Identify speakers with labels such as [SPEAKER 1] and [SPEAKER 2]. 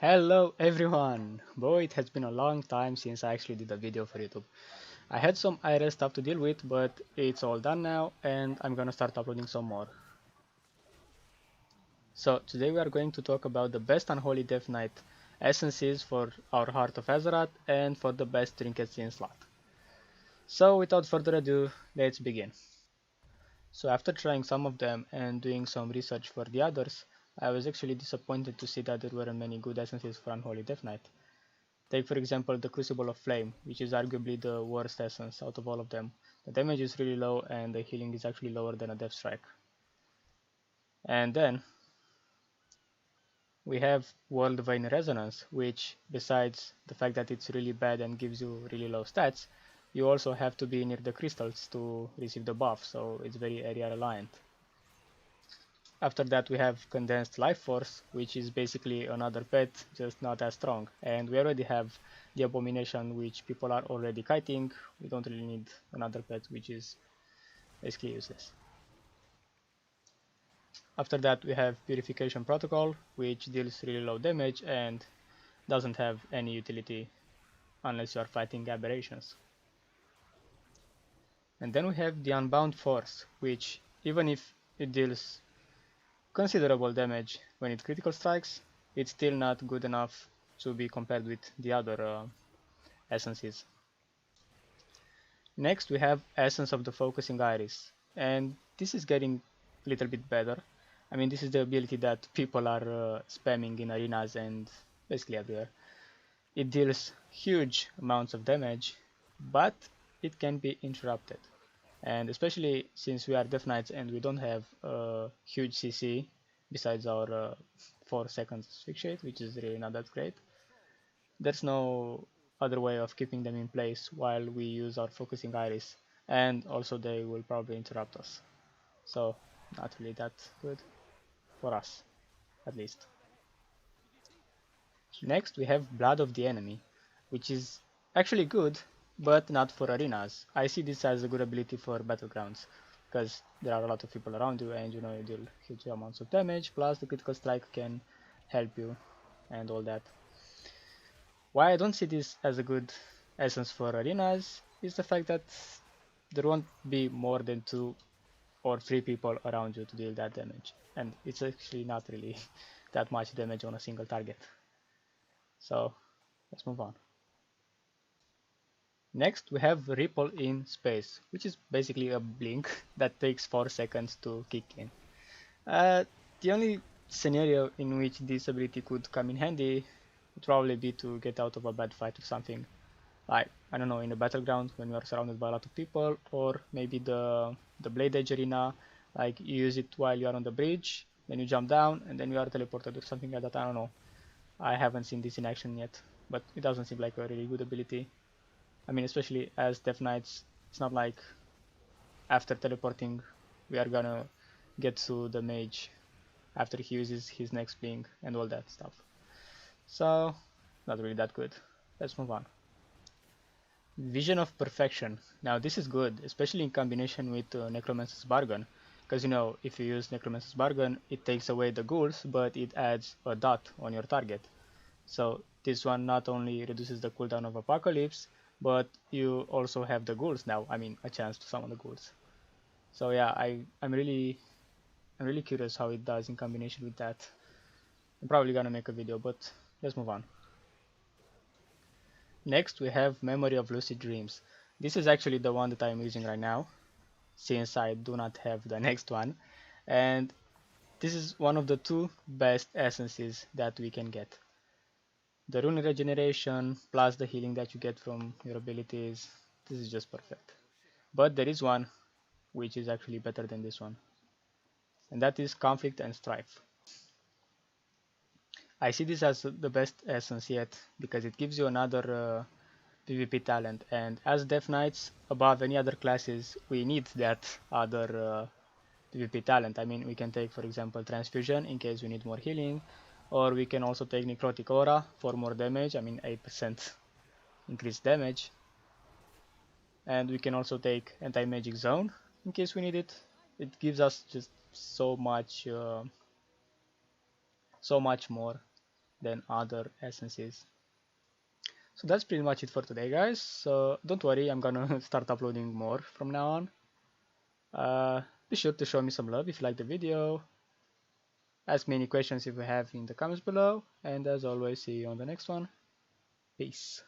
[SPEAKER 1] Hello everyone! Boy, it has been a long time since I actually did a video for YouTube. I had some IRL stuff to deal with, but it's all done now and I'm gonna start uploading some more. So today we are going to talk about the best Unholy Death Knight essences for our Heart of Azeroth and for the best trinkets in slot. So without further ado, let's begin. So after trying some of them and doing some research for the others, I was actually disappointed to see that there weren't many good essences for Unholy Death Knight. Take for example the Crucible of Flame, which is arguably the worst essence out of all of them. The damage is really low and the healing is actually lower than a Death Strike. And then we have World Vein Resonance, which besides the fact that it's really bad and gives you really low stats, you also have to be near the crystals to receive the buff, so it's very area reliant. After that we have Condensed Life Force, which is basically another pet, just not as strong. And we already have the Abomination, which people are already kiting. We don't really need another pet, which is basically useless. After that we have Purification Protocol, which deals really low damage and doesn't have any utility unless you are fighting aberrations. And then we have the Unbound Force, which even if it deals considerable damage when it critical strikes, it's still not good enough to be compared with the other essences. Next we have Essence of the Focusing Iris, and this is getting a little bit better. I mean, this is the ability that people are spamming in arenas and basically everywhere. It deals huge amounts of damage, but it can be interrupted. And especially since we are Death Knights and we don't have a huge CC besides our 4 seconds asphyxiate, which is really not that great, there's no other way of keeping them in place while we use our focusing iris, and also they will probably interrupt us. So not really that good for us, at least. Next we have Blood of the Enemy, which is actually good, but not for arenas. I see this as a good ability for battlegrounds, because there are a lot of people around you and you know you deal huge amounts of damage, plus the critical strike can help you and all that. Why I don't see this as a good essence for arenas is the fact that there won't be more than 2 or 3 people around you to deal that damage, and it's actually not really that much damage on a single target. So let's move on. Next we have Ripple in Space, which is basically a blink that takes 4 seconds to kick in. The only scenario in which this ability could come in handy would probably be to get out of a bad fight or something. Like, I don't know, in a battleground when you are surrounded by a lot of people, or maybe the Blade Edge arena, like you use it while you are on the bridge, then you jump down and then you are teleported or something like that. I don't know. I haven't seen this in action yet, but it doesn't seem like a really good ability. I mean, especially as Death Knights, it's not like after teleporting we are gonna get to the mage after he uses his next blink and all that stuff. So, not really that good. Let's move on. Vision of Perfection. Now this is good, especially in combination with Necromancer's Bargain, because you know, if you use Necromancer's Bargain, it takes away the ghouls, but it adds a dot on your target. So this one not only reduces the cooldown of Apocalypse, but you also have the ghouls now. I mean, a chance to summon the ghouls. So yeah, I'm really curious how it does in combination with that. I'm probably gonna make a video, but let's move on. Next we have Memory of Lucid Dreams. This is actually the one that I'm using right now, since I do not have the next one, and this is one of the 2 best essences that we can get. The rune regeneration plus the healing that you get from your abilities, this is just perfect. But there is one which is actually better than this one, and that is Conflict and Strife. I see this as the best essence yet because it gives you another PvP talent, and as Death Knights, above any other classes, we need that other PvP talent. I mean, we can take for example Transfusion in case we need more healing, or we can also take Necrotic Aura for more damage, I mean 8% increased damage, and we can also take Anti-Magic Zone in case we need it. It gives us just so much more. than other essences. So that's pretty much it for today, guys. So don't worry, I'm gonna start uploading more from now on. Be sure to show me some love if you like the video. Ask me any questions if you have in the comments below. And as always, see you on the next one. Peace.